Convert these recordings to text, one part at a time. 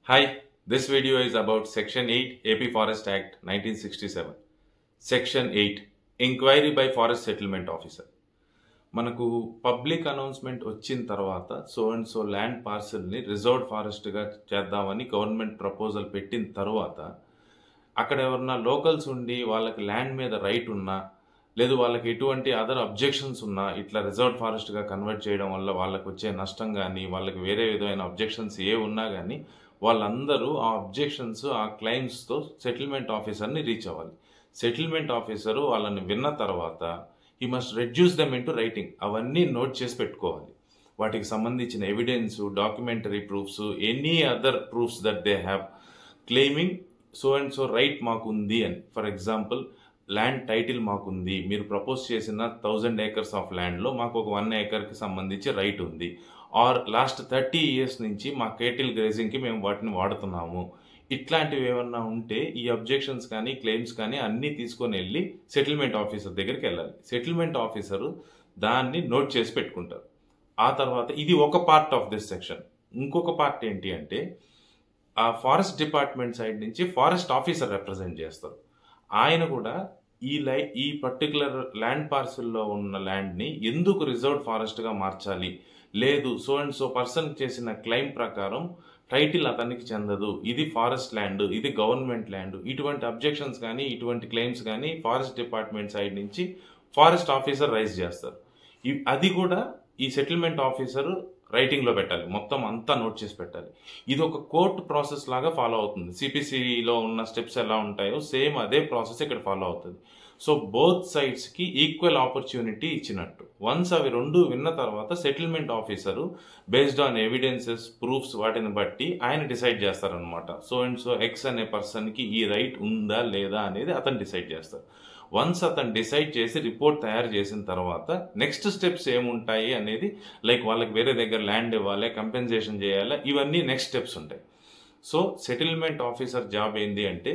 Hi, this video is about Section 8 AP Forest Act 1967. Section 8 Inquiry by Forest Settlement Officer. మనకు public announcement వచ్చిన తర్వాత so and so land పార్సల్ని reserved ఫారెస్ట్గా చేద్దామని government proposal పెట్టిన తర్వాత అక్కడ ఎవరన్నా లోకల్స్ ఉండి వాళ్ళకి ల్యాండ్ మీద రైట్ ఉన్నా లేదు వాళ్ళకి ఎటువంటి అదర్ అబ్జెక్షన్స్ ఉన్నా ఇట్లా రిజర్వ్డ్ ఫారెస్ట్గా కన్వర్ట్ చేయడం వల్ల వాళ్ళకి వచ్చే నష్టం కానీ వాళ్ళకి వేరే విధమైన అబ్జెక్షన్స్ ఏ ఉన్నా కానీ వాళ్ళందరూ ఆ అబ్జెక్షన్స్ ఆ క్లెయిమ్స్తో సెటిల్మెంట్ ఆఫీసర్ని రీచ్ అవ్వాలి. సెటిల్మెంట్ ఆఫీసరు వాళ్ళని విన్న తర్వాత he must reduce them into writing. అవన్నీ నోట్ చేసి పెట్టుకోవాలి. వాటికి సంబంధించిన evidence, documentary proofs, any other proofs that they have claiming so and so right మాకుంది అని. ఫర్ ఎగ్జాంపుల్, ల్యాండ్ టైటిల్ మాకుంది, మీరు ప్రపోజ్ చేసిన 1000 acres ఆఫ్ ల్యాండ్లో మాకు ఒక 1 acreకి సంబంధించి రైట్ ఉంది, ఆర్ లాస్ట్ 30 years నుంచి మా కేటిల్ గ్రేజింగ్కి మేము వాటిని వాడుతున్నాము. ఇట్లాంటివి ఏమన్నా ఉంటే ఈ అబ్జెక్షన్స్ కానీ క్లెయిమ్స్ కానీ అన్నీ తీసుకొని వెళ్ళి సెటిల్మెంట్ ఆఫీసర్ దగ్గరికి వెళ్ళాలి. సెటిల్మెంట్ ఆఫీసరు దాన్ని నోట్ చేసి పెట్టుకుంటారు. ఆ తర్వాత ఇది ఒక పార్ట్ ఆఫ్ దిస్ సెక్షన్. ఇంకొక పార్ట్ ఏంటి అంటే ఆ ఫారెస్ట్ డిపార్ట్మెంట్ సైడ్ నుంచి ఫారెస్ట్ ఆఫీసర్ రిప్రజెంట్ చేస్తారు. ఆయన కూడా ఈ పర్టికులర్ ల్యాండ్ పార్సిల్లో ఉన్న ల్యాండ్ని ఎందుకు రిజర్వ్డ్ ఫారెస్ట్గా మార్చాలి, లేదు సో అండ్ సో పర్సన్ చేసిన క్లెయిమ్ ప్రకారం టైటిల్ అతనికి చెందదు, ఇది ఫారెస్ట్ ల్యాండ్, ఇది గవర్నమెంట్ ల్యాండ్, ఇటువంటి అబ్జెక్షన్స్ కానీ ఇటువంటి క్లెయిమ్స్ కానీ ఫారెస్ట్ డిపార్ట్మెంట్ సైడ్ నుంచి ఫారెస్ట్ ఆఫీసర్ రైజ్ చేస్తారు. అది కూడా ఈ సెటిల్మెంట్ ఆఫీసర్ రైటింగ్లో పెట్టాలి, మొత్తం అంతా నోట్ చేసి పెట్టాలి. ఇది ఒక కోర్టు ప్రాసెస్ లాగా ఫాలో అవుతుంది. సిపిసిలో ఉన్న స్టెప్స్ ఎలా ఉంటాయో సేమ్ అదే ప్రాసెస్ ఇక్కడ ఫాలో అవుతుంది. సో బోత్ సైడ్స్కి ఈక్వల్ ఆపర్చునిటీ ఇచ్చినట్టు. వన్స్ అవి రెండు విన్న తర్వాత settlement officer based on evidences, proofs వాటిని బట్టి ఆయన డిసైడ్ చేస్తారనమాట. సో అండ్ సో ఎక్స్ అనే పర్సన్కి ఈ రైట్ ఉందా లేదా అనేది అతను డిసైడ్ చేస్తారు. వన్స్ అతను డిసైడ్ చేసి రిపోర్ట్ తయారు చేసిన తర్వాత నెక్స్ట్ స్టెప్స్ ఏముంటాయి అనేది, లైక్ వాళ్ళకి వేరే దగ్గర ల్యాండ్ ఇవ్వాలి, కంపెన్సేషన్ చేయాలా, ఇవన్నీ నెక్స్ట్ స్టెప్స్ ఉంటాయి. సో సెటిల్మెంట్ ఆఫీసర్ జాబ్ ఏంటి అంటే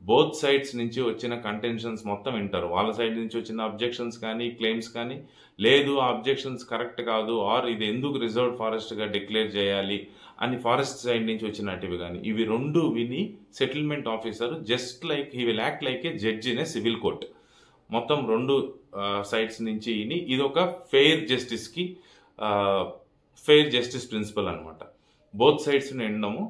బోత్ సైడ్స్ నుంచి వచ్చిన కంటెన్షన్స్ మొత్తం వింటారు. వాళ్ళ సైడ్ నుంచి వచ్చిన అబ్జెక్షన్స్ కానీ క్లెయిమ్స్ కానీ, లేదు ఆ అబ్జెక్షన్స్ కరెక్ట్ కాదు, ఆర్ ఇది ఎందుకు రిజర్వ్డ్ ఫారెస్ట్గా డిక్లేర్ చేయాలి అని ఫారెస్ట్ సైడ్ నుంచి వచ్చినట్టువి కానీ, ఇవి రెండు విని settlement officer just like he will act like A judge in a civil court. మొత్తం రెండు సైడ్స్ నుంచి విని ఇది ఒక ఫెయిర్ జస్టిస్ ప్రిన్సిపల్ అనమాట. బోత్ సైడ్స్ వినడము,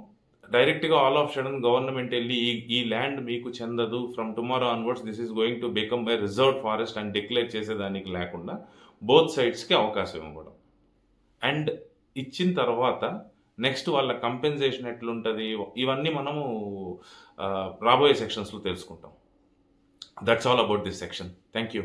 డైరెక్ట్గా ఆల్ ఆఫ్ సడన్ గవర్నమెంట్ వెళ్ళి ఈ ల్యాండ్ మీకు చెందదు, from tomorrow onwards this is going to become by reserved forest అని డిక్లేర్ చేసేదానికి లేకుండా బోత్ సైడ్స్కి అవకాశం ఇవ్వడం. అండ్ ఇచ్చిన తర్వాత నెక్స్ట్ వాళ్ళ కంపెన్సేషన్ ఎట్లుంటుంది ఇవన్నీ మనము రాబోయే సెక్షన్స్లో తెలుసుకుంటాం. That's all about this section. Thank you.